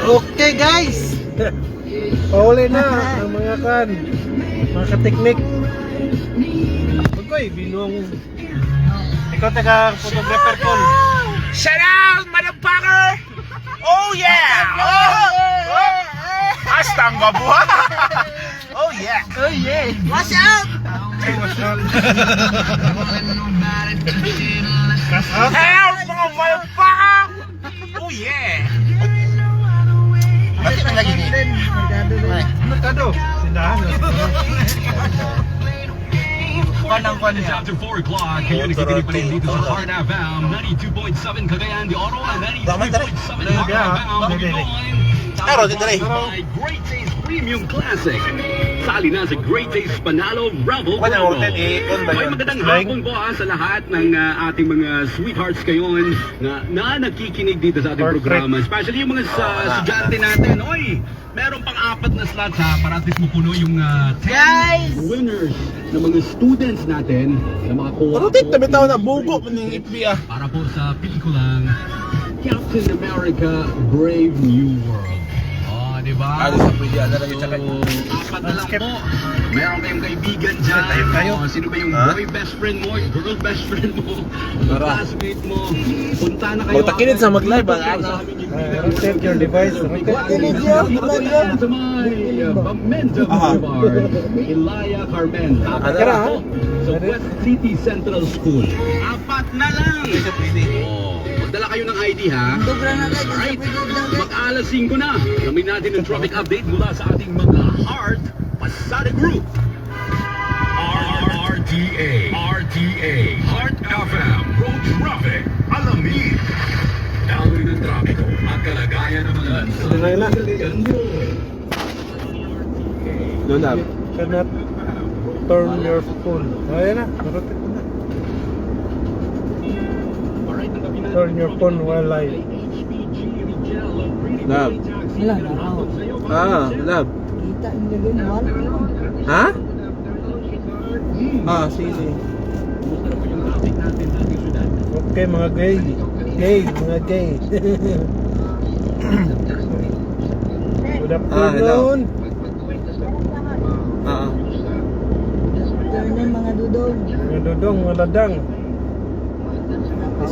Okay guys, pauli na ang mga kateknik. Pagkoy, binong. Ikaw taga photographer ko. Shout out, motherfucker! Oh yeah! Oh! Hastang babuha! Oh yeah! Oh yeah! Watch out! Help, mga motherfucker! Oh yeah! Bakit ang lagi dito? Merkado. Tindahan. It's after 4 o'clock. Kayo nakikinig pa rin dito sa Heart FM 92.7 Cagayan de Oro and 92.7 Heart FM. Taro, titari. By Great Taste Premium Classic. Sali na sa Great Taste Panalo Bravo Wala, Bravo. hotel, ikon ba May yun? magandang hapon po sa lahat ng ating mga sweethearts ngayon na nakikinig dito sa ating programa. Especially yung mga estudyante natin. Oy, meron pang 4 na slots ha para at least mapuno yung 10 winners na mga students natin na mga Pero dito, may tao na bugo mo ng FBI. para po sa pelikulang Captain America Brave New World. Oh, di ba? Sa pwede na lang yung sakay. 4 na lang po. Meron kayong kaibigan dyan. Tayo. Oh, sino ba yung boy best friend mo, girl best friend mo, classmate mo? Punta na kayo. Magtakinid sa mag-live, ang ano. Rotate your device. Sa may Bamenda Boulevard, Ilaya Carmen. Kara, ha? Sa West City Central School. 4 na lang. Oh, magdala kayo ng ID ha. Alright, mag-alas 5 na. Alamin natin ang traffic update mula sa ating mga Heart Pasada Group. RTA, Heart FM, Road Traffic, Alamin. Daloy ng trapiko at kalagayan ng mga Sinay na. Lulab. Cannot turn your phone. Ayan na, rotate mo na. Turn your phone while live. Lab. Wala na ako. Lab. Kita nyo din, wala. Ha? Sige. Okay mga gay. Mga gay. Good afternoon. Turnin mga dudong. Mga dudong, mga ladang.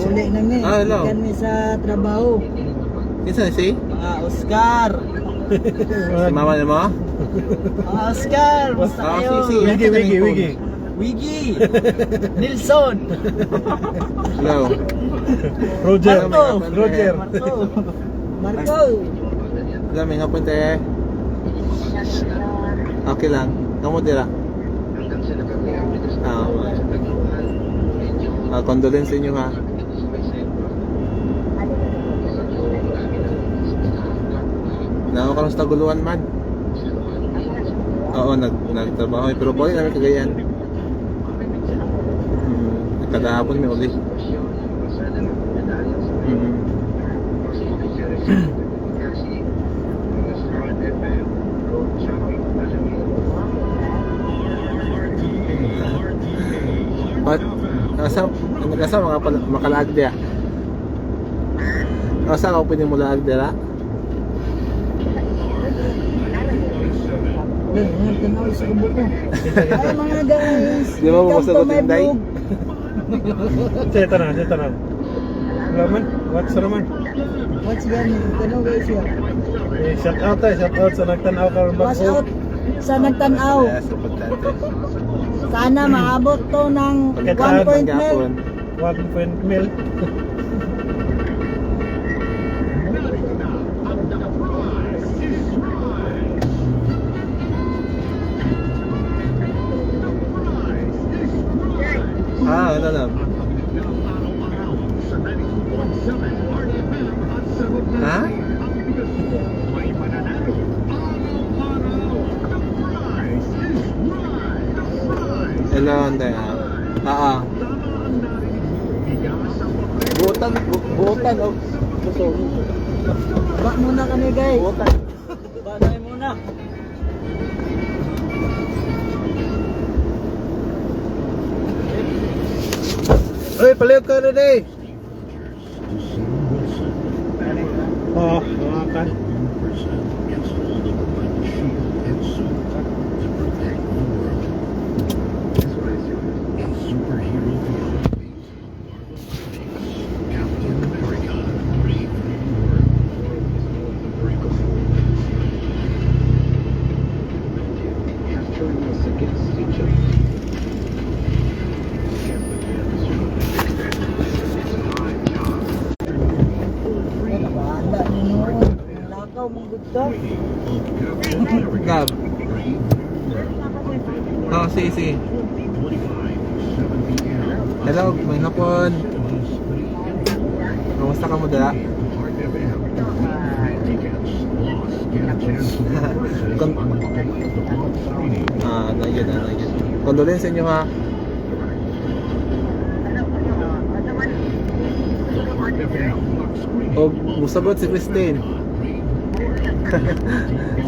Uli na mi. Hello. Ikan mi sa trabaho. Kinsa si? Mga Oscar. Si mama ni mo? Mga Oscar. Basta kayo. Wigi. Wiggy. Nilson. Hello. Roger. Marco. Dami nga punta eh. Okay lang. Kamu dira. Condolence sa inyo ha. Nako ka lang sa taguluan man. Oo, nagtrabaho. Pero boy, namin Cagayan. Kadahapon may uli. At nasa mga makalaag dia. Asa ka pwede mo laag dira? Tanaw sa kubuko. Ay mga guys. Di ba mo masagot yung day? Saya tanah. Raman, what's Raman? What's gani? Tanaw guys ya. Shout out sa nagtanaw karon Watch bago. out sa nagtanaw. Yes, importante. Sana maabot to ng 1 point mil. 1 point mil. Ano lang? Ha? Hello, Ande. Buotan oh. Ba muna kami guys. Buotan. Ba na muna. Oy, paliw ka na day. Oh, makan. ikaw mong gusto. Gab. Oh, si. Hello, may hapon. Kamusta ka mo dala? Nagyan. Condolence sa inyo ha. O, musagot si Christine.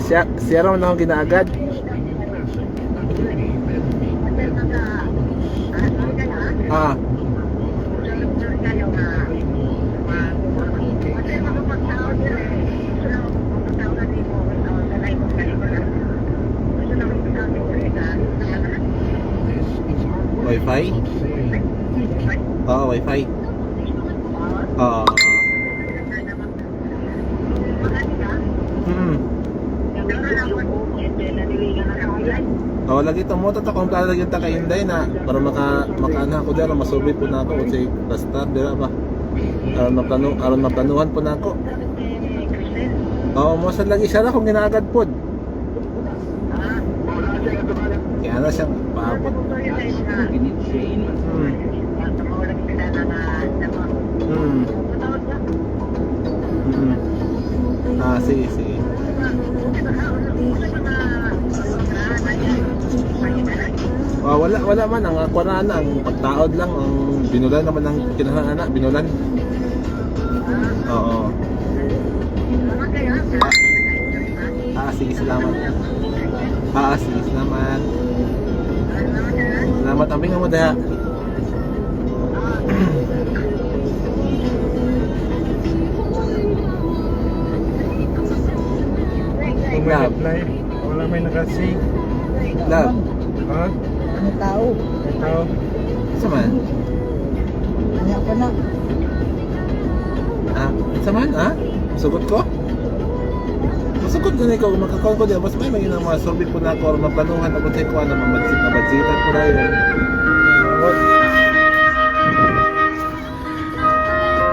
siya raw na akong ginaagad. Ah. Wi-Fi? Oo, Wi-Fi. Oo. Oh, lagi to mo to kung lagi ta kay Inday na para makaana ko dira masubi po nako kasi pastor dira ba. Aron maplanuhan po nako. Oo, mo sa lagi siya ra kung ginaagad pod. Kaya na siya paabot. Ah, sige. Wala man ang aquarana ang pagtaod lang ang binulan naman ang kinahanglan binulan. Oo. Sige, salamat. Sige, salamat. Salamat ang bingo mo dahil. Kung may reply, wala may nakasig. Love. Ha? Ano tao? Ito. Saman? Kanya ko na. Saman? Sugot ko? Masugot ko na ikaw, makakon ko dyan. Mas may mga sorbit po na ako, or maplanuhan ako sa ikuha na mabadzitan ko na yun.